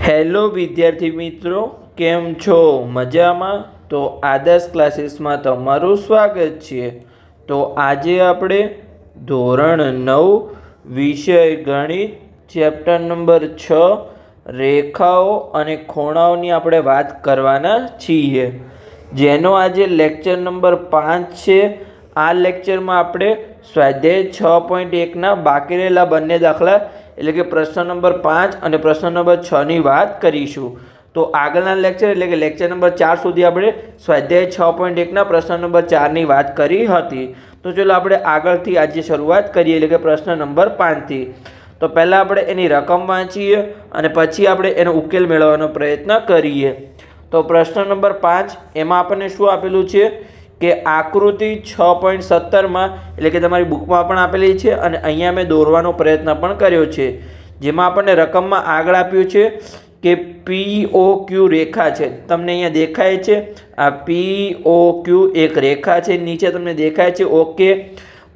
Hello વિદ્યાર્થી મિત્રો, કેમ છો? મજામાં? તો આદર્શ ક્લાસીસમાં તમારું સ્વાગત છે. તો આજે આપણે ધોરણ 9 વિષય ગણિત ચેપ્ટર નંબર 6 રેખાઓ અને ખૂણાઓની આપણે વાત કરવાના છીએ, જેનો આજે લેક્ચર નંબર 5 છે. આ લેક્ચરમાં આપણે સ્વાધ્યાય 6.1ના બાકી રહેલા બંને દાખલા એટલે કે પ્રશ્ન નંબર 5 અને પ્રશ્ન નંબર 6ની વાત કરીશું. તો આગળના લેક્ચર એટલે કે લેક્ચર નંબર 4 સુધી આપણે સ્વાધ્યાય 6.1ના પ્રશ્ન નંબર 4ની વાત કરી હતી. તો ચલો આપણે આગળથી આજે શરૂઆત કરીએ એટલે કે પ્રશ્ન નંબર 5થી. તો પહેલાં આપણે એની રકમ વાંચીએ અને પછી આપણે એનો ઉકેલ મેળવવાનો પ્રયત્ન કરીએ. તો પ્રશ્ન નંબર 5 એમાં આપણને શું આપેલું છે કે આકૃતિ 6.17માં એટલે કે તમારી બુકમાં પણ આપેલી છે અને અહીંયા મેં દોરવાનો પ્રયત્ન પણ કર્યો છે, જેમાં આપણને રકમમાં આગળ આપ્યું છે કે POQ રેખા છે. તમને અહીંયા દેખાય છે આ POQ એક રેખા છે, નીચે તમને દેખાય છે ઓકે.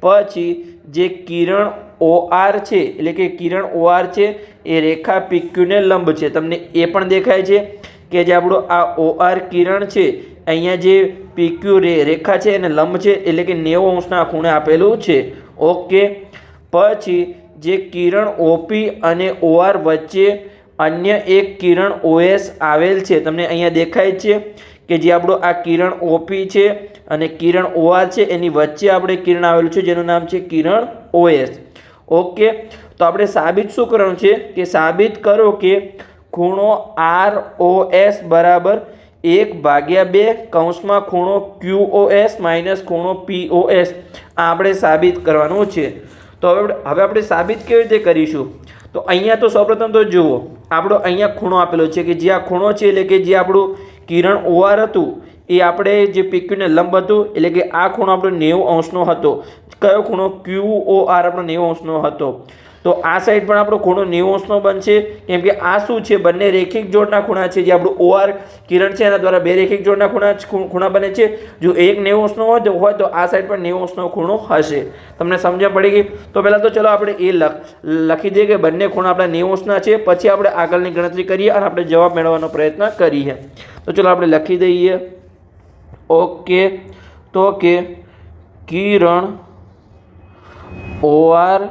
પછી જે કિરણ OR છે એટલે કે કિરણ OR છે એ રેખા PQ ને લંબ છે. તમને એ પણ દેખાય છે કે જે આપણું આ OR કિરણ છે અહીંયા જે PQ રેખા છે એને લંબ છે એટલે કે 90 અંશના ખૂણે આપેલું છે ઓકે. પછી જે કિરણ OP અને OR વચ્ચે અન્ય એક કિરણ OS આવેલ છે, તમને અહીંયા દેખાય છે કે જે આપણું આ કિરણ OP છે અને કિરણ OR છે એની વચ્ચે આપણે કિરણ આવેલું છે જેનું નામ છે કિરણ OS ઓકે. તો આપણે સાબિત શું કરવાનું છે કે સાબિત કરો કે ખૂણો ROS બરાબર 1/2 કૌંસમાં ખૂણો QOS માઇનસ ખૂણો POS આ આપણે સાબિત કરવાનું છે. તો હવે આપણે સાબિત કેવી રીતે કરીશું? તો અહીંયા તો સૌપ્રથમ તો જુઓ, આપણો અહીંયા ખૂણો આપેલો છે કે જે આ ખૂણો છે એટલે કે જે આપણું કિરણ OR હતું એ આપણે જે PQ ને લંબ હતું એટલે કે આ ખૂણો આપણો 90 અંશનો હતો. કયો ખૂણો? QOR આપણો 90 અંશનો હતો. તો આ સાઈડ પણ આપણો ખૂણો 90 અંશનો બનશે, કેમ કે આ શું છે બંને રેખિક જોડના ખૂણા છે. જે આપણું OR કિરણ છે એના દ્વારા બે રેખિક જોડના ખૂણા બને છે. જો એક 90 અંશનો હોય તો આ સાઈડ પણ 90 અંશનો ખૂણો હશે. તમને સમજણ પડી ગઈ? તો પહેલાં તો ચલો આપણે એ લખી દઈએ કે બંને ખૂણા આપણા 90 અંશના છે, પછી આપણે આગળની ગણતરી કરીએ અને આપણે જવાબ મેળવવાનો પ્રયત્ન કરીએ. તો ચલો આપણે લખી દઈએ ઓકે. તો કે કિરણ OR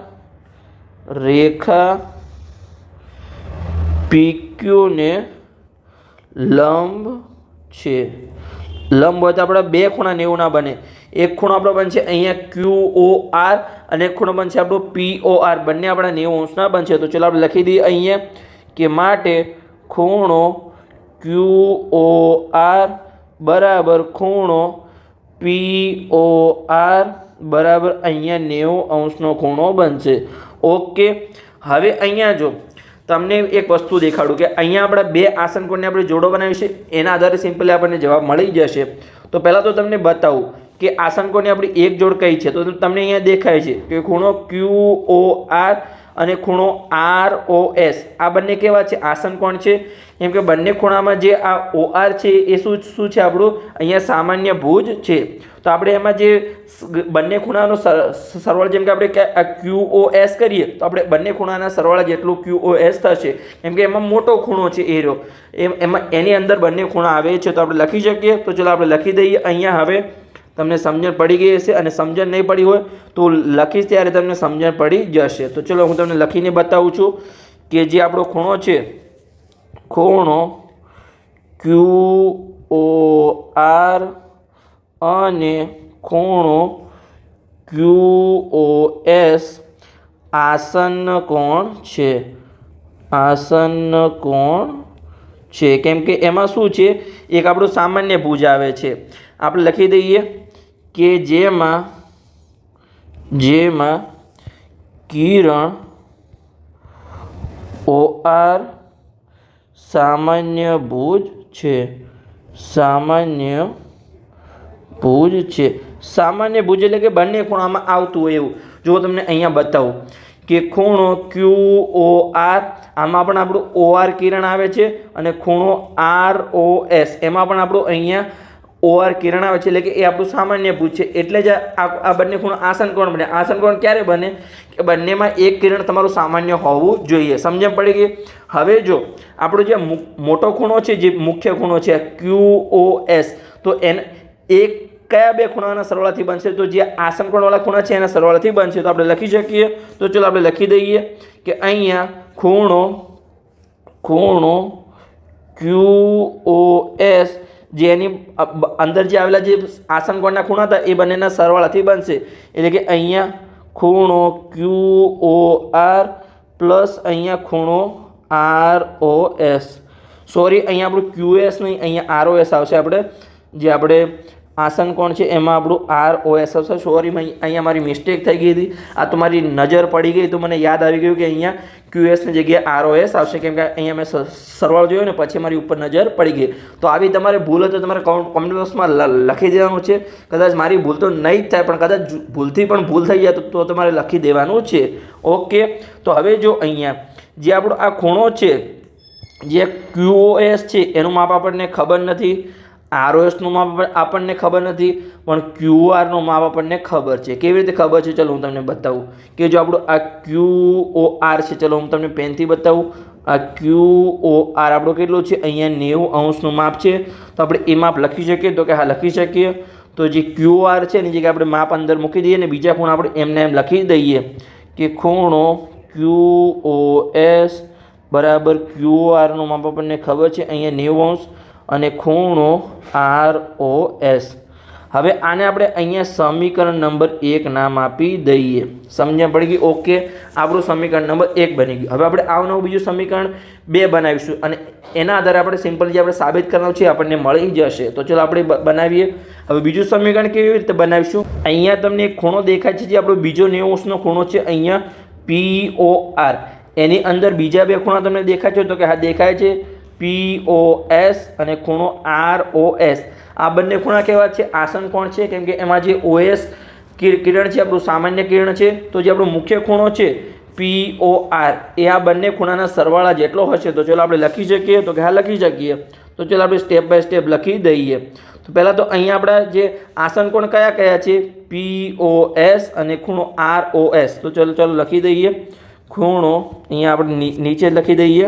રેખા PQ ને લંબ છે. લંબ હોય તો આપણા બે ખૂણા 90 ના બને. એક ખૂણો આપણો બનશે અહીંયા QOR અને એક ખૂણો બનશે આપણો POR, બંને આપણા 90 અંશના બનશે. તો ચલો આપણે લખી દઈએ અહીંયા કે માટે ખૂણો QOR બરાબર ખૂણો POR બરાબર અહીંયા 90 અંશનો ખૂણો બનશે ઓકે. હવે અહીંયા જો તમને એક વસ્તુ દેખાડું કે અહીંયા આપણા બે આસન કોણને આપણે જોડો બનાવ્યું છે, એના આધારે સિમ્પલી આપણને જવાબ મળી જશે. તો પહેલાં તો તમને બતાવું કે આસન કોણની આપણી એક જોડ કઈ છે. તો તમને અહીંયા દેખાય છે કે ખૂણો QOR અને ખૂણો ROS આ બંને કેવા છે? આસન કોણ છે. કેમ કે બંને ખૂણામાં જે આ OR છે એ શું છે આપણું અહીંયા સામાન્ય ભુજ છે. તો આપણે એમાં જે બંને ખૂણાનો સરવાળો જેમ કે આપણે QOS કરીએ તો આપણે બંને ખૂણાના સરવાળા જેટલું QOS થશે, કેમ કે એમાં મોટો ખૂણો છે એ રહ્યો, એમાં એની અંદર બંને ખૂણા આવે છે. તો આપણે લખી શકીએ. તો ચલો આપણે લખી દઈએ અહીંયા. હવે તમને સમજણ પડી ગઈ હશે અને સમજણ નહીં પડી હોય તો લખીશ ત્યારે તમને સમજણ પડી જશે. તો ચલો હું તમને લખીને બતાવું છું કે જે આપણો ખૂણો છે, ખૂણો QOR અને ખૂણો QOS આસન્ન કોણ છે. આસન્ન કોણ છે કેમ કે એમાં શું છે એક આપણું સામાન્ય ભુજ આવે છે. આપણે લખી દઈએ કે જેમાં કિરણ OR સામાન્ય ભુજ છે. સામાન્ય ભુજ છે. સામાન્ય ભુજ એટલે કે બંને ખૂણામાં આવતું હોય એવું. જો તમને અહીંયા બતાવું કે ખૂણો QOR આમાં પણ આપણું OR કિરણ આવે છે અને ખૂણો ROS એમાં પણ આપણું અહીંયા OR કિરણ આવે છે એટલે કે એ આપણું સામાન્ય ભુજ છે, એટલે જ આ બંને ખૂણો આસન કોણ બને. આસન કોણ ક્યારે બને કે બંનેમાં એક કિરણ તમારું સામાન્ય હોવું જોઈએ. સમજણ પડી ગઈ. હવે જો આપણો જે મોટો ખૂણો છે, જે મુખ્ય ખૂણો છે QOS, તો એને એક કયા બે ખૂણાના સરવાળાથી બનશે? તો જે આસન કોણવાળા ખૂણા છે એના સરવાળાથી બનશે. તો આપણે લખી શકીએ. તો ચલો આપણે લખી દઈએ કે અહીંયા ખૂણો QOS જે એની અંદર જે આવેલા જે આસન કોણના ખૂણા હતા એ બંનેના સરવાળાથી બનશે. એટલે કે અહીંયા ખૂણો QOR પ્લસ અહીંયા ખૂણો ROS. સોરી, અહીંયા આપણું QS નહીં, અહીંયા ROS આવશે. આપણે આસન કોણ છે એમાં આપણું ROS આવશે. સોરી, અહીંયા મારી મિસ્ટેક થઈ ગઈ હતી. આ તો મારી નજર પડી ગઈ તો મને યાદ આવી ગયું કે અહીંયા QSની જગ્યાએ ROS આવશે, કેમ કે અહીંયા મેં સરવાળો જોયો ને પછી મારી ઉપર નજર પડી ગઈ. તો આવી તમારે ભૂલ હોય તો તમારે કોમેન્ટ બોક્સમાં લખી દેવાનું છે. કદાચ મારી ભૂલ તો નહીં જ થાય, પણ કદાચ ભૂલથી પણ ભૂલ થઈ જાય તો તમારે લખી દેવાનું છે. ઓકે, તો હવે જો અહીંયા જે આપણો આ ખૂણો છે, જે QOS છે એનું માપ આપણને ખબર નથી, ROSનું માપ આપણને ખબર નથી, પણ QRનું માપ આપણને ખબર છે. કેવી રીતે ખબર છે? ચલો હું તમને બતાવું કે જો આપણું આ QOR છે, ચલો હું તમને પેનથી બતાવું. આ QOR આપણું કેટલું છે? અહીંયા 90° માપ છે. તો આપણે એ માપ લખી શકીએ? તો કે હા, લખી શકીએ. તો જે QR છે એની જગ્યાએ આપણે માપ અંદર મૂકી દઈએ અને બીજા ખૂણા આપણે એમને એમ લખી દઈએ કે ખૂણો QOS બરાબર QRનું માપ આપણને ખબર છે અહીંયા 90° અને ખૂણો ROS. હવે આને આપણે અહીંયા સમીકરણ નંબર 1 નામ આપી દઈએ. સમજણ પડી ગઈ? ઓકે, આપણું સમીકરણ નંબર 1 બની ગયું. હવે આપણે આવનું બીજું સમીકરણ 2 બનાવીશું અને એના આધારે આપણે સિમ્પલ જે આપણે સાબિત કરવાનું છે આપણને મળી જશે. તો ચલો આપણે બનાવીએ. હવે બીજું સમીકરણ કેવી રીતે બનાવીશું? અહીંયા તમને એક ખૂણો દેખાય છે જે આપણો બીજો 90°નો ખૂણો છે, અહીંયા POR. એની અંદર બીજા બે ખૂણા તમને દેખાય છે? તો કે હા, દેખાય છે. POS અને ખૂણો ROS. આ બંને ખૂણા કેવા છે? આસન કોણ છે, કેમ કે એમાં જે OS કિરણ છે આપણું સામાન્ય કિરણ છે. તો જે આપણો મુખ્ય ખૂણો છે POR એ આ બંને ખૂણાના સરવાળા જેટલો હશે. તો ચલો આપણે લખી શકીએ? તો કે હા, લખી શકીએ. તો ચલો આપણે સ્ટેપ બાય સ્ટેપ લખી દઈએ. તો પહેલાં તો અહીંયા આપણા જે આસન કોણ કયા કયા છે? POS અને ખૂણો ROS. તો ચલો લખી દઈએ. ખૂણો અહીંયા આપણે નીચે લખી દઈએ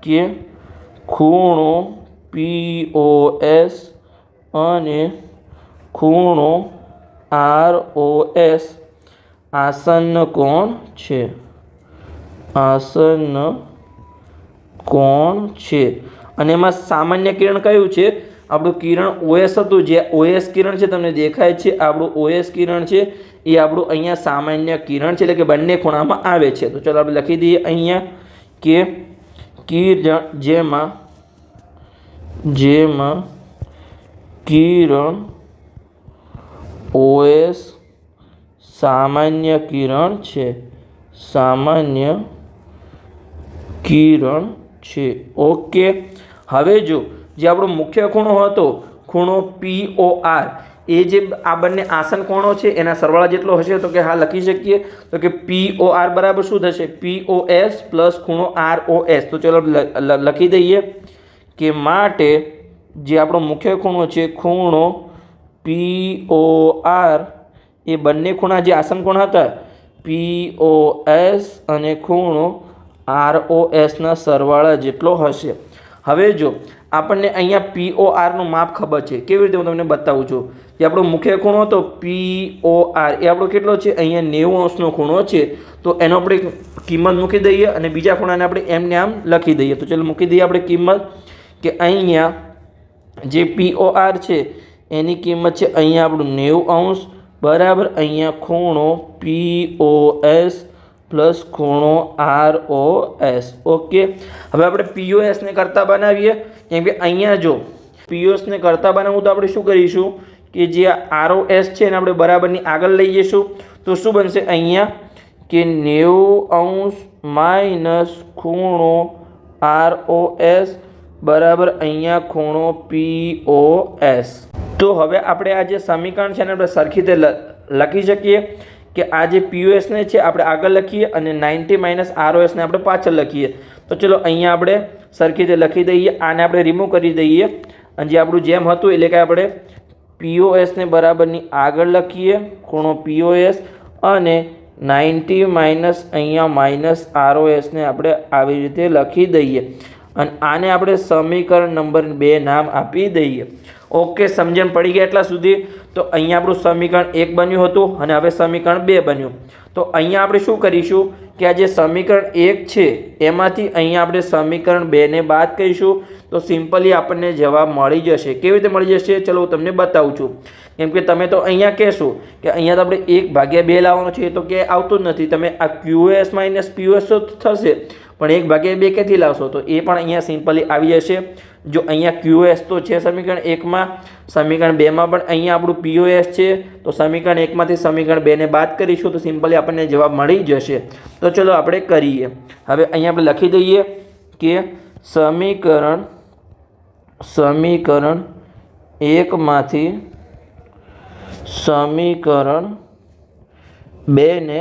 કે ખૂણો POS અને ખૂણો ROS આસન કોણ છે, આસન કોણ છે. અને એમાં સામાન્ય કિરણ કયું છે? આપણું કિરણ OS હતું. જે OS કિરણ છે તમને દેખાય છે, આપણું OS કિરણ છે એ આપણું અહીંયા સામાન્ય કિરણ છે, એટલે કે બંને ખૂણામાં આવે છે. તો ચાલો આપણે લખી દઈએ અહીંયા કે કિરણ જેમાં કિરણ OS સામાન્ય કિરણ છે, સામાન્ય કિરણ છે. ઓકે, હવે જો જે આપણો મુખ્ય ખૂણો હતો ખૂણો POR એ જે આ બંને આસન કોણો છે એના સરવાળા જેટલો હશે. તો કે હા, લખી શકીએ. તો કે POR બરાબર શું થશે? POS પ્લસ ખૂણો ROS. તો ચલો લખી દઈએ કે માટે જે આપણો મુખ્ય ખૂણો છે ખૂણો POR એ બંને ખૂણા જે આસન કોણ હતા POS અને ખૂણો ROSના સરવાળા જેટલો હશે. હવે જો આપણને અહીંયા PORનું માપ ખબર છે. કેવી રીતે? હું તમને બતાવું છું. જે આપણો મુખ્ય ખૂણો હતો POR એ આપણો કેટલો છે? અહીંયા 90°નો ખૂણો છે. તો એનો આપણે કિંમત મૂકી દઈએ અને બીજા ખૂણાને આપણે એમને આમ લખી દઈએ. તો ચલો મૂકી દઈએ આપણે કિંમત કે અહીંયા જે POR છે એની કિંમત છે અહીંયા આપણું 90° બરાબર અહીંયા ખૂણો POS પ્લસ ખૂણો ROS. ઓકે, હવે આપણે POSને કરતા બનાવીએ, કેમ કે અહીંયા જો POSને કરતા બનાવવું તો આપણે શું કરીશું કે જે ROS છે એને આપણે બરાબરની આગળ લઈ જઈશું. તો શું બનશે અહીંયા કે 90° માઇનસ ખૂણો ROS બરાબર અહીંયા ખૂણો POS. તો હવે આપણે આ જે સમીકરણ છે એને આપણે સરખી રીતે લખી શકીએ કે આ જે POSને છે આપણે આગળ લખીએ અને 90 માઇનસ ROSને આપણે પાછળ લખીએ. તો ચલો અહીંયા આપણે સરખી રીતે લખી દઈએ. આને આપણે રિમૂવ કરી દઈએ. અને જે આપણું જેમ હતું એટલે કે આપણે POSને બરાબરની આગળ લખીએ, ખૂણો POS, અને 90 માઇનસ અહીંયા માઇનસ ROSને આપણે આવી રીતે લખી દઈએ અને આને આપણે સમીકરણ નંબર 2 નામ આપી દઈએ. ઓકે, સમજણ પડી ગઈ એટલા સુધી? તો અહીંયા આપણું સમીકરણ 1 બન્યું હતું અને હવે સમીકરણ 2 બન્યું. તો અહીંયા આપણે શું કરીશું કે આ જે સમીકરણ 1 છે એમાંથી અહીંયા આપણે સમીકરણ 2ને બાદ કરીશું તો સિમ્પલી આપણને જવાબ મળી જશે. કેવી રીતે મળી જશે? ચલો હું તમને બતાવું છું. કેમ કે તમે તો અહીંયા કહેશો કે અહીંયા તો આપણે 1/2 લાવવાનો છે, તો કે આવતું જ નથી. તમે આ QoS માઇનસ POS થશે, પણ 1/2 ક્યાંથી લાવશો? તો એ પણ અહીંયા સિમ્પલી આવી જશે. જો અહીંયા QoS તો છે સમીકરણ 1માં, સમીકરણ 2માં પણ અહીંયા આપણું POS છે, તો સમીકરણ 1માંથી સમીકરણ 2ને બાદ કરીશું તો સિમ્પલી આપણને જવાબ મળી જશે. તો ચલો આપણે કરીએ. હવે અહીંયા આપણે લખી દઈએ કે સમીકરણ 1માંથી સમીકરણ 2ને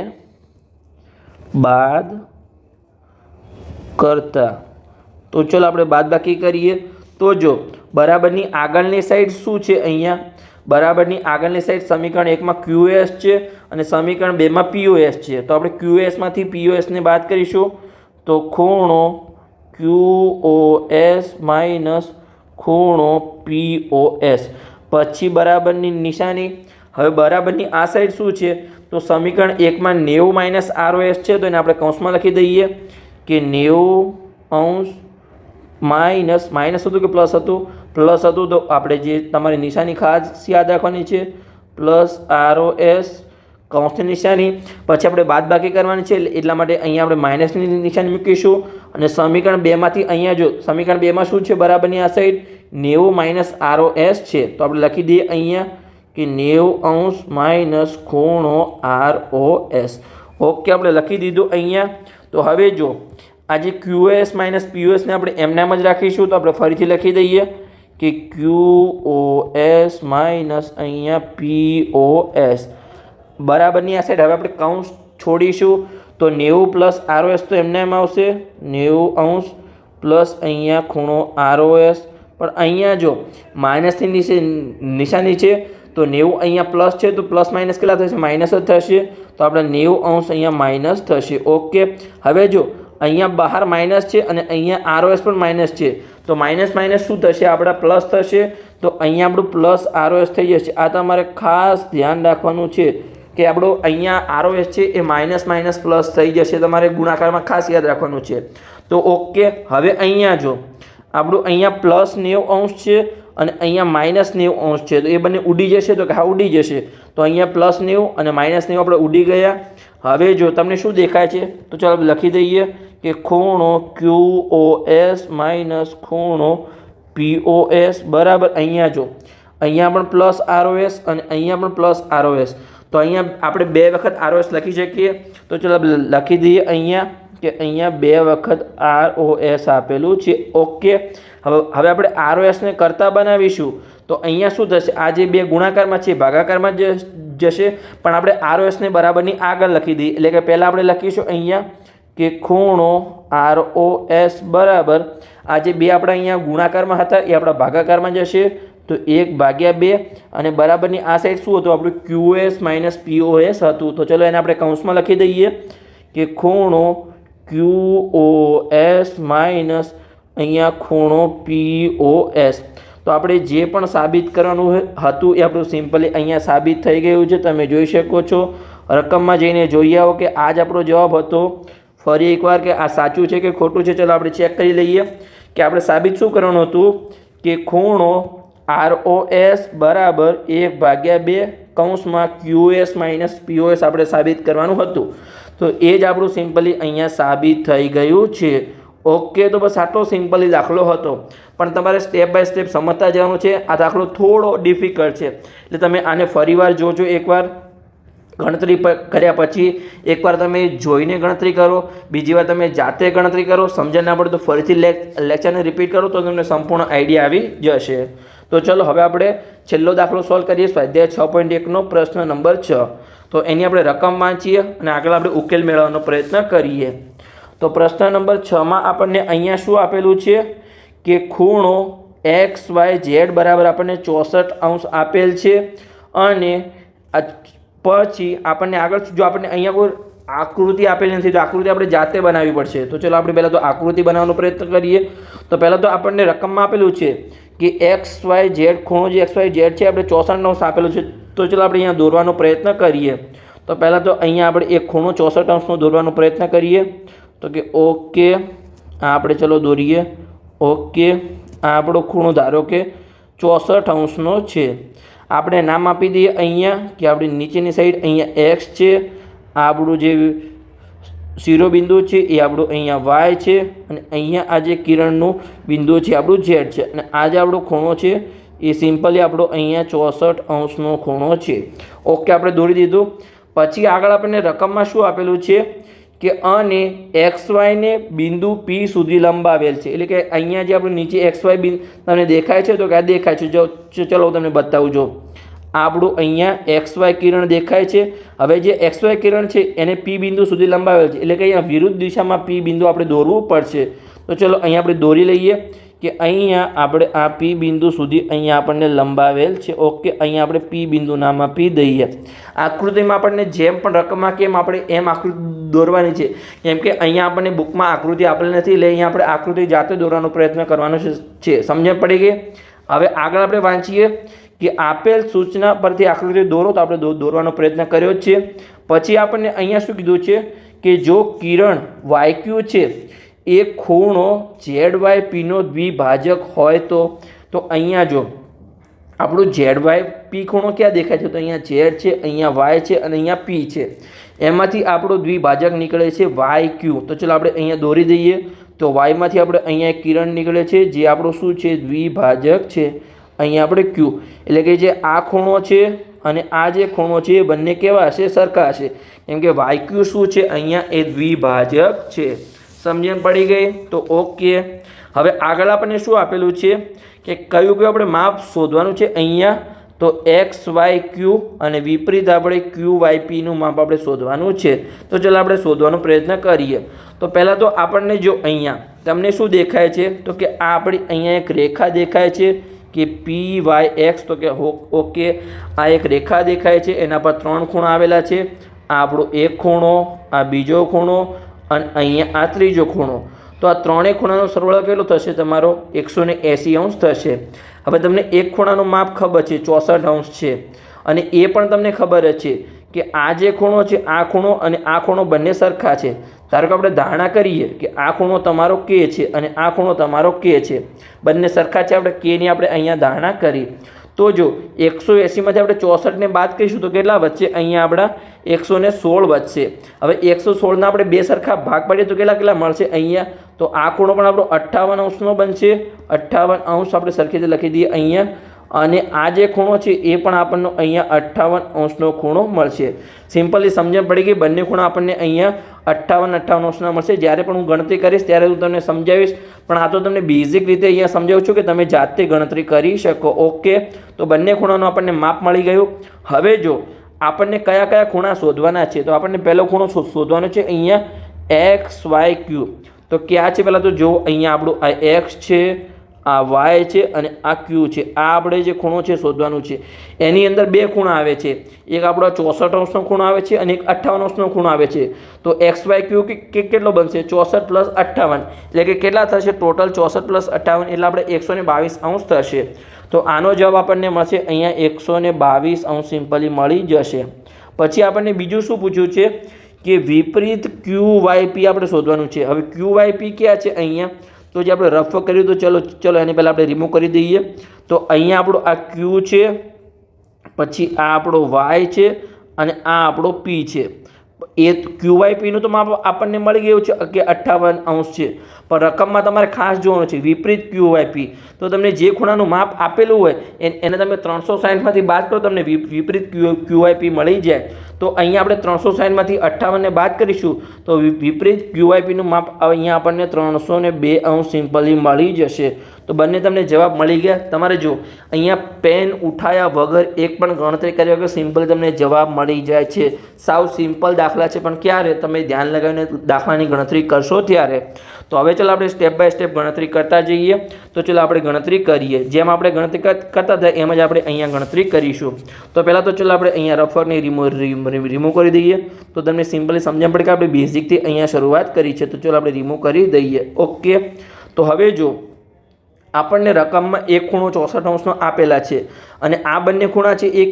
બાદ કરતા. તો ચલો આપણે બાદબાકી કરીએ. તો જો બરાબરની આગળની સાઈડ શું છે? અહીંયા બરાબરની આગળની સાઈડ સમીકરણ 1માં QoS છે અને સમીકરણ 2માં POS છે. તો આપણે QoSમાંથી POSને બાદ કરીશું તો ખૂણો QoS માઇનસ ખૂણો POS, પછી બરાબરની નિશાની. હવે બરાબરની આ સાઈડ શું છે? તો સમીકરણ 1માં 90 માઇનસ ROS છે, તો એને આપણે કૌંસમાં લખી દઈએ કે 90 માઇનસ માઇનસ હતું કે પ્લસ હતું? પ્લસ હતું. તો આપણે જે તમારી નિશાની ખાસ યાદ રાખવાની છે, પ્લસ ROS કૌંસની નિશાની. પછી આપણે બાદબાકી કરવાની છે એટલા માટે અહીંયા આપણે માઇનસની નિશાની મૂકીશું અને સમીકરણ 2માંથી અહીંયા જો સમીકરણ 2માં શું છે? બરાબરની આ સાઈડ 90 માઇનસ ROS છે, તો આપણે લખી દઈએ અહીંયા કે 90 માઇનસ ખૂણો ROS. ઓકે, આપણે લખી દીધું અહીંયા. તો હવે જો આ જે QoS માઇનસ POSને આપણે એમનામ જ રાખીશું, તો આપણે ફરીથી લખી દઈએ કે QoS માઇનસ અહીંયા POS બરાબરની આ સાઈડ. હવે આપણે કૌંસ છોડીશું તો 90 પ્લસ ROS તો એમનામ આવશે, 90 પ્લસ અહીંયા ખૂણો ROS. પણ અહીંયા જો માઇનસની નિશાની છે તો 90 અહીંયા પ્લસ છે, તો પ્લસ માઇનસ કેટલા થશે? માઇનસ જ થશે. તો આપણે 90 અહીંયા માઇનસ થશે. ઓકે, હવે જો અહીંયા બહાર માઇનસ છે અને અહીંયા ROS પણ માઇનસ છે, તો માઇનસ માઇનસ શું થશે? આપણા પ્લસ થશે. તો અહીંયા આપણું પ્લસ ROS થઈ જશે. આ તમારે ખાસ ધ્યાન રાખવાનું છે કે આપણું અહીંયા ROS છે એ માઇનસ માઇનસ પ્લસ થઈ જશે. તમારે ગુણાકારમાં ખાસ યાદ રાખવાનું છે. તો ઓકે, હવે અહીંયા જો આપણું અહીંયા પ્લસ 90 છે અને અહીંયા માઇનસ 90 છે, તો એ બંને ઉડી જશે. તો કે હા, ઉડી જશે. તો અહીંયા પ્લસ 90 અને માઇનસ 90 આપણે ઉડી ગયા. હવે જો તમને શું દેખાય છે? તો ચાલો આપણે લખી દઈએ કે ખૂણો QoS માઇનસ ખૂણો POS બરાબર. અહીંયા જો અહીંયા પણ પ્લસ ROS અને અહીંયા પણ પ્લસ ROS, તો અહીંયા આપણે 2 વખત ROS લખી શકીએ. તો ચાલો આપણે લખી દઈએ અહીંયા કે અહીંયા 2 વખત ROS આપેલું છે. ઓકે, હવે આપણે ROSને કરતા બનાવીશું તો અહીંયા શું થશે? આ જે 2 ગુણાકારમાં છે ભાગાકારમાં જશે, પણ આપણે ROSને બરાબરની આગળ લખી દઈએ. એટલે કે પહેલાં આપણે લખીશું અહીંયા કે ખૂણો ROS બરાબર આ જે 2 આપણા અહીંયા ગુણાકારમાં હતા એ આપણા ભાગાકારમાં જશે, તો 1/2 અને બરાબરની આ સાઈડ શું હતું? આપણું QoS માઇનસ POS હતું. તો ચલો એને આપણે કૌંસમાં લખી દઈએ કે ખૂણો QoS માઇનસ અહીંયા ખૂણો POS. તો આપણે જે પણ સાબિત કરવાનું હતું એ આપણું સિમ્પલી અહીંયા સાબિત થઈ ગયું છે. તમે જોઈ શકો છો. રકમમાં જઈને જોઈ આવો કે આ જ આપણો જવાબ હતો. ફરી એકવાર કે આ સાચું છે કે ખોટું છે, ચલો આપણે ચેક કરી લઈએ કે આપણે સાબિત શું કરવાનું હતું કે ખૂણો ROS બરાબર 1/2 કૌંસમાં QoS માઇનસ POS આપણે સાબિત કરવાનું હતું. તો એ જ આપણું સિમ્પલી અહીંયા સાબિત થઈ ગયું છે. ઓકે, તો બસ આટલો સિમ્પલી દાખલો હતો, પણ તમારે સ્ટેપ બાય સ્ટેપ સમજતા જવાનું છે. આ દાખલો થોડો ડિફિકલ્ટ છે, એટલે તમે આને ફરીવાર જોજો. એકવાર ગણતરી કર્યા પછી એકવાર તમે જોઈને ગણતરી કરો, બીજી વાર તમે જાતે ગણતરી કરો. સમજણ ના પડે તો ફરીથી લેક્ચરને રિપીટ કરો તો તમને સંપૂર્ણ આઈડિયા આવી જશે. તો ચલો હવે આપણે છેલ્લો દાખલો સોલ્વ કરીએ. સ્વાધ્યાય 6.1નો પ્રશ્ન નંબર 6. તો એની આપણે રકમ વાંચીએ અને આગળ આપણે ઉકેલ મેળવવાનો પ્રયત્ન કરીએ. તો પ્રશ્ન નંબર 6માં આપણને અહીંયા શું આપેલું છે કે ખૂણો XYZ બરાબર આપણને 64° આપેલ છે। અને પછી આપણને આગળ જો આપણને અહીંયા કોઈ આકૃતિ આપેલી નથી તો આકૃતિ આપણે જાતે બનાવવી પડશે। તો ચલો આપણે પહેલાં તો આકૃતિ બનાવવાનો પ્રયત્ન કરીએ। તો પહેલાં તો આપણને રકમમાં આપેલું છે કે XYZ ખૂણો જે XYZ છે આપણે 64° આપેલું છે। તો ચલો આપણે અહીંયા દોરવાનો પ્રયત્ન કરીએ। તો પહેલાં તો અહીંયા આપણે એક ખૂણો 64°નો દોરવાનો પ્રયત્ન કરીએ। તો કે ઓકે આ આપણે ચલો દોરીએ। ઓકે આ આપણો ખૂણો ધારો કે 64°નો છે। આપણે નામ આપી દઈએ અહીંયા કે આપણી નીચેની સાઈડ અહીંયા X છે, આ આપણું જે શિરોબિંદુ છે એ આપણું અહીંયા Y છે, અને અહીંયા આ જે કિરણનું બિંદુ છે આપણું Z છે, અને આ જે આપણો ખૂણો છે એ સિમ્પલી આપણો અહીંયા 64°નો ખૂણો છે। ઓકે આપણે દોરી દીધું। પછી આગળ આપણને રકમમાં શું આપેલું છે કે અને XY ને બિંદુ P સુધી લંબાવેલ છે। એટલે કે અહીંયા જે આપણું નીચે XY બિંદુ તમને દેખાય છે તો ક્યાં દેખાય છે? જો ચલો તમને બતાવું। જો આપણું અહીંયા XY કિરણ દેખાય છે। હવે જે XY કિરણ છે એને P બિંદુ સુધી લંબાવેલ છે, એટલે કે અહીંયા વિરુદ્ધ દિશામાં P બિંદુ આપણે દોરવું પડશે। તો ચલો અહીંયા આપણે દોરી લઈએ કે અહીંયા આપણે આ P બિંદુ સુધી અહીંયા આપણને લંબાવેલ છે। ઓકે અહીંયા આપણે P બિંદુ નામ આપી દઈએ। આકૃતિમાં આપણને જેમ પણ રકમમાં કેમ આપણે એમ આકૃતિ દોરવાની છે, કેમ કે અહીંયા આપણને બુકમાં આકૃતિ આપેલી નથી, એટલે અહીંયા આપણે આકૃતિ જાતે દોરવાનો પ્રયત્ન કરવાનો છે। સમજણ પડી ગઈ? હવે આગળ આપણે વાંચીએ કે આપેલ સૂચના પરથી આકૃતિ દોરો। તો આપણે દોરવાનો પ્રયત્ન કર્યો જ છે। પછી આપણને અહીંયા શું કીધું છે કે જો કિરણ YQ છે એ ખૂણો ZYP નો દ્વિભાજક હોય તો અહીંયા જો આપણું ZYP ખૂણો ક્યાં દેખાય છે? તો અહીંયા Z છે, અહીંયા Y છે અને અહીંયા P છે। એમાંથી આપણો દ્વિભાજક નીકળે છે YQ। તો ચલો આપણે અહીંયા દોરી દઈએ। તો Y માંથી આપણે અહીંયા એક કિરણ નીકળે છે જે આપણું શું છે? દ્વિભાજક છે। અહીંયા આપણે Q, એટલે કે જે આ ખૂણો છે અને આ જે ખૂણો છે એ બંને કેવા હશે? સરખા હશે, કેમ કે YQ શું છે? અહીંયા એ દ્વિભાજક છે। સમજણ પડી ગઈ? તો ઓકે હવે આગળ આપણને શું આપેલું છે કે કયું આપણે માપ શોધવાનું છે અહીંયા? તો XYQ અને વિપરીત આપણે QYPનું માપ આપણે શોધવાનું છે। તો ચાલો આપણે શોધવાનો પ્રયત્ન કરીએ। તો પહેલાં તો આપણને જો અહીંયા તમને શું દેખાય છે? તો કે આ આપણી અહીંયા એક રેખા દેખાય છે કે PYX। તો કે ઓકે આ એક રેખા દેખાય છે, એના પર 3 ખૂણા આવેલા છે। આ આપણો એક ખૂણો, આ બીજો ખૂણો અને અહીંયા આ ત્રીજો ખૂણો। તો આ ત્રણેય ખૂણાનો સરવાળો કેટલો થશે? તમારો 180° થશે। હવે તમને એક ખૂણાનું માપ ખબર છે 64° છે, અને એ પણ તમને ખબર જ છે કે આ જે ખૂણો છે આ ખૂણો અને આ ખૂણો બંને સરખા છે। ધારો કે આપણે ધારણા કરીએ કે આ ખૂણો તમારો K છે અને આ ખૂણો તમારો K છે, બંને સરખા છે। આપણે Kની આપણે અહીંયા ધારણા કરી। તો જો 180માંથી આપણે 64ને બાદ કરીશું તો કેટલા વધશે? અહીંયા આપણા 116 વધશે। હવે 116ના આપણે બે સરખા ભાગ પાડીએ તો કેટલા મળશે? અહીંયા તો આ ખૂણો પણ આપણો 58°નો બનશે। 58° આપણે સરખી રીતે લખી દઈએ અહીંયા, અને આ જે ખૂણો છે એ પણ આપણને અહીંયા 58°નો ખૂણો મળશે। સિમ્પલી સમજણ પડી ગઈ? બંને ખૂણા આપણને અહીંયા 58°ના મળશે। જ્યારે પણ હું ગણતરી કરીશ ત્યારે હું તમને સમજાવીશ, પણ આ તો તમને બેઝિક રીતે અહીંયા સમજાવું છું કે તમે જાતે ગણતરી કરી શકો। ઓકે તો બંને ખૂણાનું આપણને માપ મળી ગયું। હવે જો આપણને કયા કયા ખૂણા શોધવાના છે, તો આપણને પહેલો ખૂણો શોધવાનો છે અહીંયા XYQ। તો ક્યાં છે? પહેલાં તો જો અહીંયા આપણું આ X છે, આ Y છે અને આ Q છે। આ આપણે જે ખૂણો છે શોધવાનું છે। એની અંદર બે ખૂણા આવે છે, એક આપણો 64°નો ખૂણો આવે છે અને એક 58°નો ખૂણો આવે છે। તો XYQ કેટલો બનશે? 64 + 58, એટલે કે કેટલા થશે? ટોટલ 64 + 58 એટલે આપણે 122° થશે। તો આનો જવાબ આપણને મળશે અહીંયા 122° સિમ્પલી મળી જશે। પછી આપણને બીજું શું પૂછ્યું છે કે વિપરીત QYP આપણે શોધવાનું છે। હવે QYP ક્યાં છે? અહીંયા તો જે આપણે રફ કર્યું તો ચલો એની પહેલાં આપણે રિમૂવ કરી દઈએ। તો અહીંયા આપણો આ Q છે, પછી આ આપણો Y છે અને આ આપણો P છે। એ QYPનું તો માપ આપણને મળી ગયું છે કે 58° છે, પણ રકમમાં તમારે ખાસ જોવાનું છે વિપરીત QYP। તો તમને જે ખૂણાનું માપ આપેલું હોય એને તમે 360માંથી બાદ કરો, તમને વિપરીત QYP મળી જાય। તો અહીંયા આપણે 360માંથી 58ને બાદ કરીશું તો વિપરીત QYPનું માપ અહીંયા આપણને 302° સિમ્પલી મળી જશે। તો બંને તમને જવાબ મળી ગયા। તમારે જો અહીંયા પેન ઉઠાયા વગર એક પણ ગણતરી કર્યા વગર સિમ્પલ તમને જવાબ મળી જાય છે। સાવ સિમ્પલ દાખલા છે, પણ ક્યારે તમે ધ્યાન લગાવીને દાખલાની ગણતરી કરશો ત્યારે। તો હવે ચાલો આપણે સ્ટેપ બાય સ્ટેપ ગણતરી કરતા જઈએ. તો ચાલો આપણે ગણતરી કરીએ. જેમ આપણે ગણતરી કરતા હતા એમ જ આપણે અહીંયા ગણતરી કરીશું. તો પહેલાં તો ચાલો આપણે અહીંયા રફરને રિમૂવ કરી દઈએ. તો તમને સિમ્પલી સમજણ પડે કે આપણે બેઝિકથી અહીંયા શરૂઆત કરી છે. તો ચાલો આપણે રિમૂવ કરી દઈએ. ઓકે, તો હવે જો આપણને રકમમાં એક ખૂણો 64° આપેલા છે અને આ બંને ખૂણા છે એ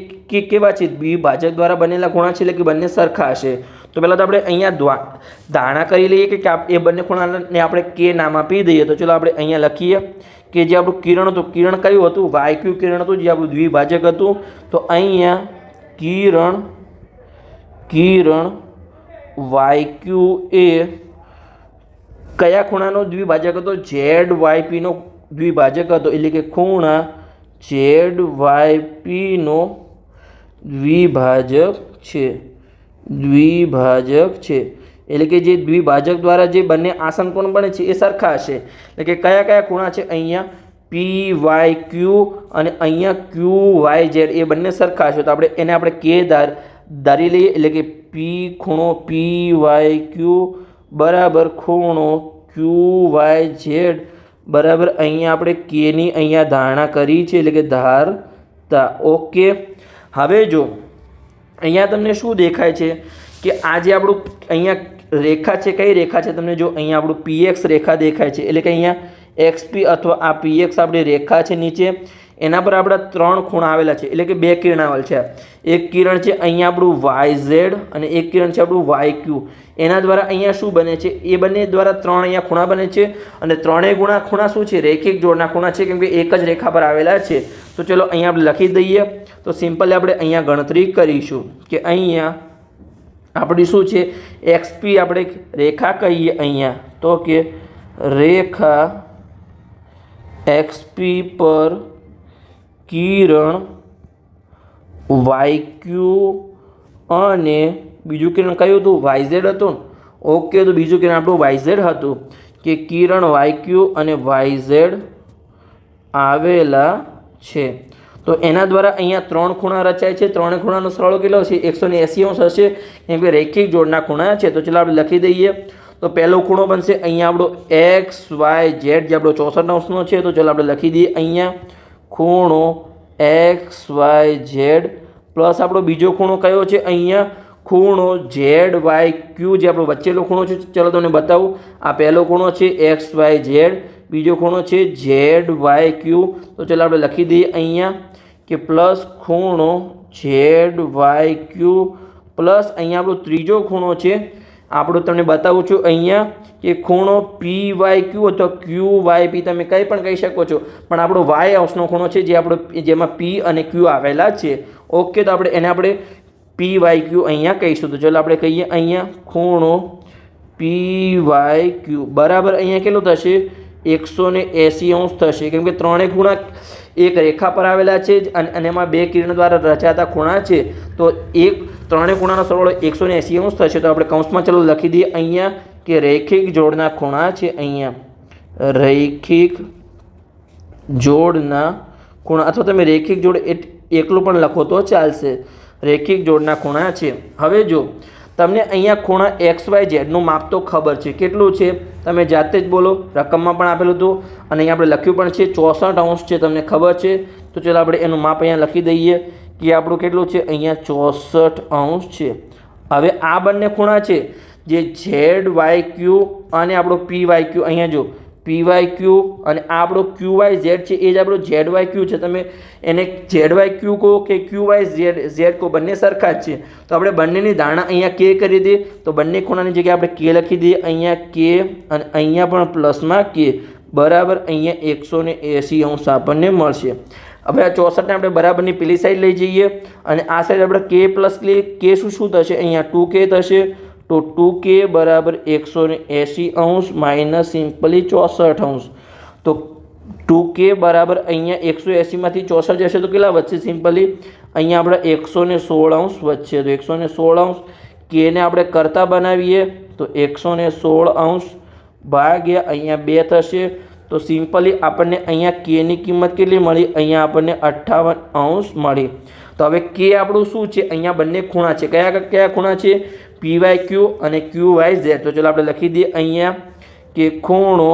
કેવા છે? દ્વિભાજક દ્વારા બનેલા ખૂણા છે, એટલે કે બંને સરખા હશે. તો પહેલાં તો આપણે અહીંયા ધારણા કરી લઈએ કે એ બંને ખૂણાને આપણે કે નામ આપી દઈએ. તો ચાલો આપણે અહીંયા લખીએ કે જે આપણું કિરણ હતું, કિરણ કયું હતું? વાયક્યુ કિરણ હતું, જે આપણું દ્વિભાજક હતું. તો અહીંયા કિરણ વાયક્યુ એ કયા ખૂણાનો દ્વિભાજક હતો? ZYP નો દ્વિભાજક હતો, એટલે કે ખૂણા ZYP નો દ્વિભાજક છે. એટલે કે જે દ્વિભાજક દ્વારા જે બંને આસન કોણ બને છે એ સરખા હશે. એટલે કે કયા કયા ખૂણા છે? અહીંયા PYQ અને અહીંયા QYZ એ બંને સરખા હશે. તો આપણે એને કે ધારી લઈએ. એટલે કે ખૂણો PYQ બરાબર ખૂણો QYZ બરાબર અહીંયા આપણે કેની અહીંયા ધારણા કરી છે, એટલે કે ધારતા. ઓકે, હવે જો અહીંયા તમને શું દેખાય છે કે આ જે આપણું અહીંયા રેખા છે, કઈ રેખા છે? તમને જો અહીંયા આપણું PX રેખા દેખાય છે, એટલે કે અહીંયા XP અથવા આ PX આપણી રેખા છે નીચે, એના પર આપણા 3 ખૂણા આવેલા છે, એટલે કે 2 કિરણ આવેલ છે. એક કિરણ છે અહીંયા આપણું YZ અને એક કિરણ છે આપણું YQ. એના દ્વારા અહીંયા શું બને છે? એ બંને દ્વારા 3 અહીંયા ખૂણા બને છે અને ત્રણેય ખૂણા શું છે? રેખિક જોડના ખૂણા છે, કેમ કે એક જ રેખા પર આવેલા છે. તો ચલો અહીંયા આપણે લખી દઈએ. તો સિમ્પલી આપણે અહીંયા ગણતરી કરીશું કે અહીંયા આપણી શું છે? XP આપણે રેખા કહીએ અહીંયા. તો કે રેખા XP પર કિરણ YQ અને બીજું કિરણ કયું હતું? YZ હતું. ઓકે, તો બીજું કિરણ આપણું YZ હતું કે કિરણ YQ અને YZ આવેલા છે. તો એના દ્વારા અહીંયા 3 ખૂણા રચાય છે. 3 ખૂણાનો સરવાળો કેટલો છે? 180° હશે, કેમ કે રેખિક જોડના ખૂણા છે. તો ચાલો આપણે લખી દઈએ. તો પહેલો ખૂણો બનશે અહીંયા આપણો XYZ, જે આપણો 64° છે. તો ચાલો આપણે લખી દઈએ અહીંયા ખૂણો XYZ પ્લસ આપણો બીજો ખૂણો કયો છે? અહીંયા ખૂણો ZYQ, જે આપણો વચ્ચેનો ખૂણો છે. ચલો તમને બતાવું. આ પહેલો ખૂણો છે XYZ, બીજો ખૂણો છે ZYQ. તો ચાલો આપણે લખી દઈએ અહીંયા કે પ્લસ ખૂણો ZYQ પ્લસ અહીંયા આપણો ત્રીજો ખૂણો છે, આપણું તમને બતાવું છું અહીંયા કે ખૂણો PYQ અથવા QYP, તમે કંઈ પણ કહી શકો છો, પણ આપણો Y અંશનો ખૂણો છે, જે આપણો જેમાં P અને Q આવેલા છે. ઓકે, તો આપણે PYQ અહીંયા કહીશું. તો ચાલો આપણે કહીએ અહીંયા ખૂણો PYQ બરાબર અહીંયા કેટલું થશે? 180° થશે, કેમ કે ત્રણેય ખૂણા એક રેખા પર આવેલા છે અને એમાં 2 કિરણ દ્વારા રચાતા ખૂણા છે. તો ત્રણેય ખૂણાનો સરવાળો 180° થશે. તો આપણે કૌંસમાં ચલો લખી દઈએ અહીંયા કે રૈખિક જોડના ખૂણા છે. અહીંયા રૈખિક જોડના ખૂણા, અથવા તમે રૈખિક જોડ એકલું પણ લખો તો ચાલશે. રૈખિક જોડના ખૂણા છે. હવે જો તમને અહીંયા ખૂણા XYZ નું માપ તો ખબર છે, કેટલું છે તમે જાતે જ બોલો. રકમમાં પણ આપેલું હતું અને અહીંયા આપણે લખ્યું પણ છે 64° છે, તમને ખબર છે. તો ચાલો આપણે એનું માપ અહીંયા લખી દઈએ કે આપણું કેટલું છે? અહીંયા 64° છે. હવે આ બંને ખૂણા છે જે ZYQ અને આપણો PYQ, અહીંયા જો PYQ અને આ આપણો QYZ છે, એ જ આપણો ZYQ છે. તમે એને ZYQ કહો કે QYZ કહો, બંને સરખા જ છે. તો આપણે બંનેની ધારણા અહીંયા કે કરી દઈએ. તો બંને ખૂણાની જગ્યાએ આપણે કે લખી દઈએ અહીંયા કે, અને અહીંયા પણ પ્લસમાં કે બરાબર અહીંયા 180° આપણને મળશે. હવે આ 64ને આપણે બરાબરની પેલી સાઈડ લઈ જઈએ અને આ સાઈડ આપણે કે પ્લસ કે શું થશે? અહીંયા 2K થશે. તો 2K બરાબર 180° માઇનસ સિમ્પલી 64°. તો 2K બરાબર અહીંયા 180માંથી 64 જશે તો કેટલા વધશે? સિમ્પલી અહીંયા આપણે 116° વધશે. તો 116°, કેને આપણે કરતા બનાવીએ તો 116° ભાગ્યા અહીંયા 2 થશે. તો સિમ્પલી આપણને અહીંયા કેની કિંમત કેટલી મળી? અહીંયા આપણને 58° મળી. તો હવે કે આપણું શું છે? અહીંયા બંને ખૂણા છે. કયા કયા ખૂણા છે? PYQ અને QYZ. તો ચાલો આપણે લખી દઈએ અહીંયા કે ખૂણો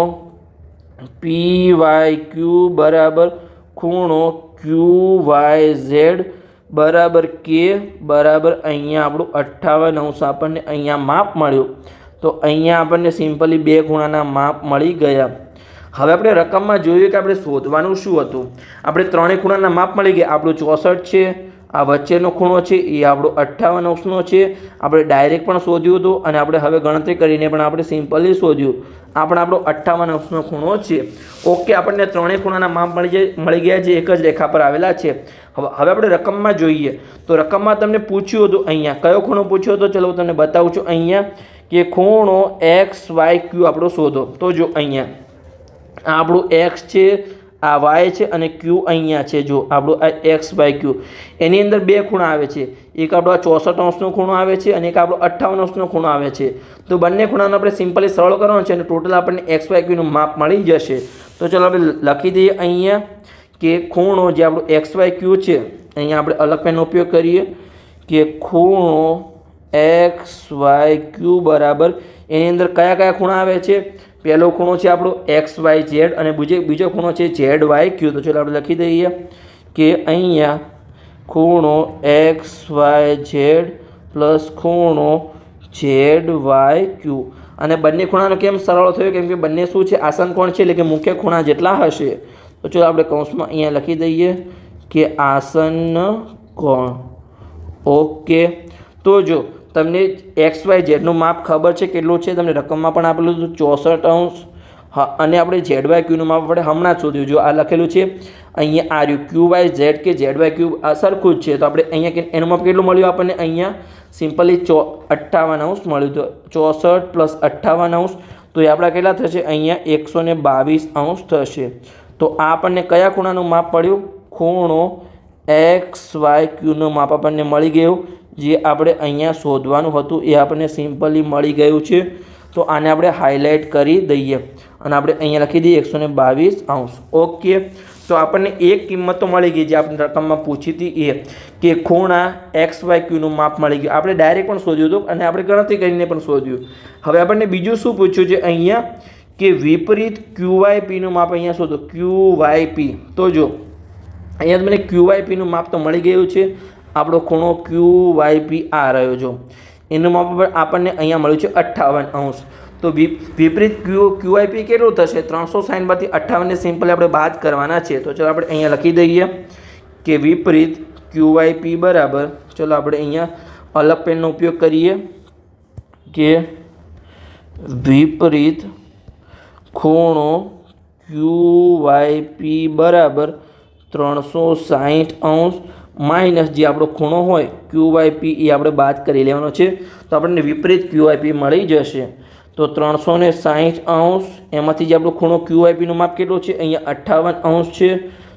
PYQ બરાબર ખૂણો QYZ બરાબર કે બરાબર અહીંયા આપણું 58° આપણને અહીંયા માપ મળ્યું. તો અહીંયા આપણને સિમ્પલી બે ખૂણાના માપ મળી ગયા. હવે આપણે રકમમાં જોઈએ કે આપણે શોધવાનું શું હતું. આપણે ત્રણેય ખૂણાના માપ મળી ગયા. આપણું 64 છે, આ વચ્ચેનો ખૂણો છે એ આપણો 58° છે. આપણે ડાયરેક્ટ પણ શોધ્યું હતું અને આપણે હવે ગણતરી કરીને પણ આપણે સિમ્પલી શોધ્યું. આપણે આપણો 58° ખૂણો છે. ઓકે, આપણને ત્રણેય ખૂણાના માપ મળી ગયા જે એક જ રેખા પર આવેલા છે. હવે આપણે રકમમાં જોઈએ તો રકમમાં તમને પૂછ્યું હતું અહીંયા કયો ખૂણો પૂછ્યો હતો. ચલો હું તમને બતાવું છું. અહીંયા કે ખૂણો XYQ આપણો શોધો. તો જો અહીંયા આ આપણું X છે, આ Y છે અને Q અહીંયા છે. જો આપણું આ XYQ એની અંદર બે ખૂણા આવે છે. એક આપણો આ 64° ખૂણો આવે છે અને એક આપણો 58° ખૂણો આવે છે. તો બંને ખૂણાનો આપણે સિમ્પલી સરળ કરવાનો છે અને ટોટલ આપણને XYQ નું માપ મળી જશે. તો ચલો આપણે લખી દઈએ અહીંયા કે ખૂણો જે આપણું XYQ છે અહીંયા આપણે અલગ પેનનો ઉપયોગ કરીએ કે ખૂણો XYQ બરાબર એની અંદર કયા કયા ખૂણા આવે છે. પહેલો ખૂણો છે આપણો XYZ અને બીજો ખૂણો છે ZYQ. તો ચલો આપણે લખી દઈએ કે અહીંયા ખૂણો XYZ પ્લસ ખૂણો ZYQ. અને બંને ખૂણાનો કેમ સરળ થયો? કેમ કે બંને શું છે? આસન કોણ છે, એટલે કે મુખ્ય ખૂણા જેટલા હશે. તો ચલો આપણે કૌંસમાં અહીંયા લખી દઈએ કે આસન કોણ. ઓકે, તો જો તમને XYZ નું માપ ખબર છે કેટલું છે, તમને રકમમાં પણ આપેલું હતું 64°. હા, અને આપણે ZYQ નું માપ આપણે હમણાં જ શોધ્યું. જો આ લખેલું છે અહીંયા આ QYZ કે ZYQ આ સરખું જ છે. તો આપણે અહીંયા એનું માપ કેટલું મળ્યું આપણને? અહીંયા સિમ્પલી 58° મળ્યું. તો 64 પ્લસ 58, તો એ આપણા કેટલા થશે? અહીંયા 122° થશે. તો આ આપણને કયા ખૂણાનું માપ પડ્યું? ખૂણો XYQ નું માપ આપણને મળી ગયું. જે આપણે અહીંયા શોધવાનું હતું એ આપણને સિમ્પલી મળી ગયું છે. તો આને આપણે હાઇલાઇટ કરી દઈએ અને આપણે અહીંયા લખી દઈએ 122°. ઓકે, તો આપણને એક કિંમત તો મળી ગઈ જે આપણે રકમમાં પૂછી હતી એ કે ખૂણા XYQ નું માપ મળી ગયું. આપણે ડાયરેક્ટ પણ શોધ્યું હતું અને આપણે ગણતરી કરીને પણ શોધ્યું. હવે આપણને બીજું શું પૂછ્યું છે અહીંયા કે વિપરીત QYP નું માપ અહીંયા શોધો. QYP. તો જો અહીંયા મને QYP નું માપ તો મળી ગયું છે. આપણો ખૂણો QYP આ રહ્યો. જો એનું માપ આપણને અહીંયા મળ્યું છે 58°. તો વિપરીત QYP કેટલું થશે? 360 માંથી 58 ને સિમ્પલી આપણે બાદ કરવાના છે. તો ચલો આપણે અહીંયા લખી દઈએ કે વિપરીત QYP બરાબર, ચલો આપણે અહીંયા અલગ પેનનો ઉપયોગ કરીએ કે વિપરીત ખૂણો QYP બરાબર 360° માઇનસ જે આપણો ખૂણો હોય QYP એ આપણે બાદ કરી લેવાનો છે. તો આપણને વિપરીત QYP મળી જશે. તો 360°, એમાંથી જે આપણો ખૂણો QYP નું માપ કેટલું છે? અહીંયા 58° છે.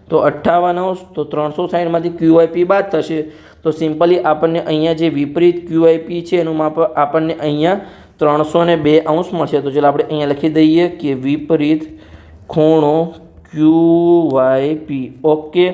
તો 58°, તો 360 માંથી QYP બાદ થશે. તો સિમ્પલી આપણને અહીંયા જે વિપરીત QYP છે એનું માપ આપણને અહીંયા 302° મળશે. તો ચલો આપણે અહીંયા લખી દઈએ કે વિપરીત ખૂણો QYP. ઓકે,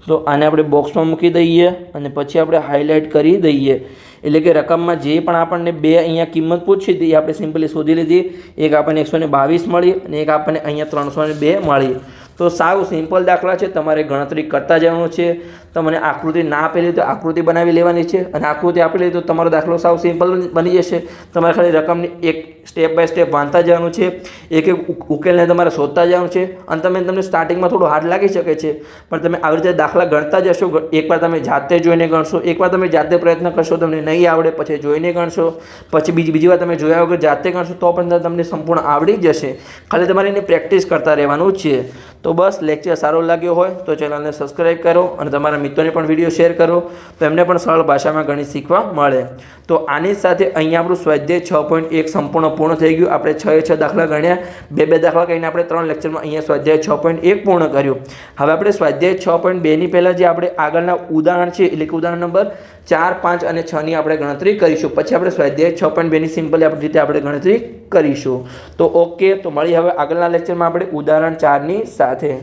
તો આને આપણે બોક્સમાં મૂકી દઈએ અને પછી આપણે હાઇલાઇટ કરી દઈએ. એટલે કે રકમમાં જે પણ આપણને બે અહીંયા કિંમત પૂછી હતી એ આપણે સિમ્પલી શોધી લીધી. એક આપણને 122 મળી અને એક આપણને અહીંયા 302 મળી. તો સાવ સિમ્પલ દાખલા છે. તમારે ગણતરી કરતા જવાનું છે. તમને આકૃતિ ના આપેલી તો આકૃતિ બનાવી લેવાની છે અને આકૃતિ આપેલી તો તમારો દાખલો સાવ સિમ્પલ બની જશે. તમારે ખાલી રકમની એક સ્ટેપ બાય સ્ટેપ વાંચતા જવાનું છે. એક એક ઉકેલને તમારે શોધતા જવાનું છે. અને તમને સ્ટાર્ટિંગમાં થોડું હાર્ડ લાગી શકે છે, પણ તમે આવી રીતે દાખલા ગણતા જશો. એકવાર તમે જાતે જોઈને ગણશો, એકવાર તમે જાતે પ્રયત્ન કરશો, તમને નહીં આવડે પછી જોઈને ગણશો, પછી બીજી વાર તમે જોયા વગર જાતે ગણશો તો પણ તમને સંપૂર્ણ આવડી જશે. ખાલી તમારે એની પ્રેક્ટિસ કરતા રહેવાનું છે. તો બસ, લેક્ચર સારો લાગ્યો હોય તો ચેનલને સબસ્ક્રાઈબ કરો અને તમારા મિત્રોને પણ વિડીયો શેર કરો તો એમને પણ સરળ ભાષામાં ગણિત શીખવા મળે. તો આની સાથે અહીંયા આપણું સ્વાધ્યાય 6.1 સંપૂર્ણ પૂર્ણ થઈ ગયું. આપણે 6 દાખલા ગણ્યા, બે દાખલા કરીને આપણે 3 લેક્ચરમાં અહીંયા સ્વાધ્યાય 6.1 પૂર્ણ કર્યું. હવે આપણે સ્વાધ્યાય 6.2 ની પહેલાં જે આપણે આગળના ઉદાહરણ છે એટલે કે ઉદાહરણ નંબર 4, 5 અને 6 ની આપણે ગણતરી કરીશું. પછી આપણે સ્વાધ્યાય 6.2 ની સિમ્પલી આપણી રીતે આપણે ગણતરી કરીશું. તો ઓકે, તો મળી હવે આગળના લેક્ચરમાં આપણે ઉદાહરણ 4 ની સાથે.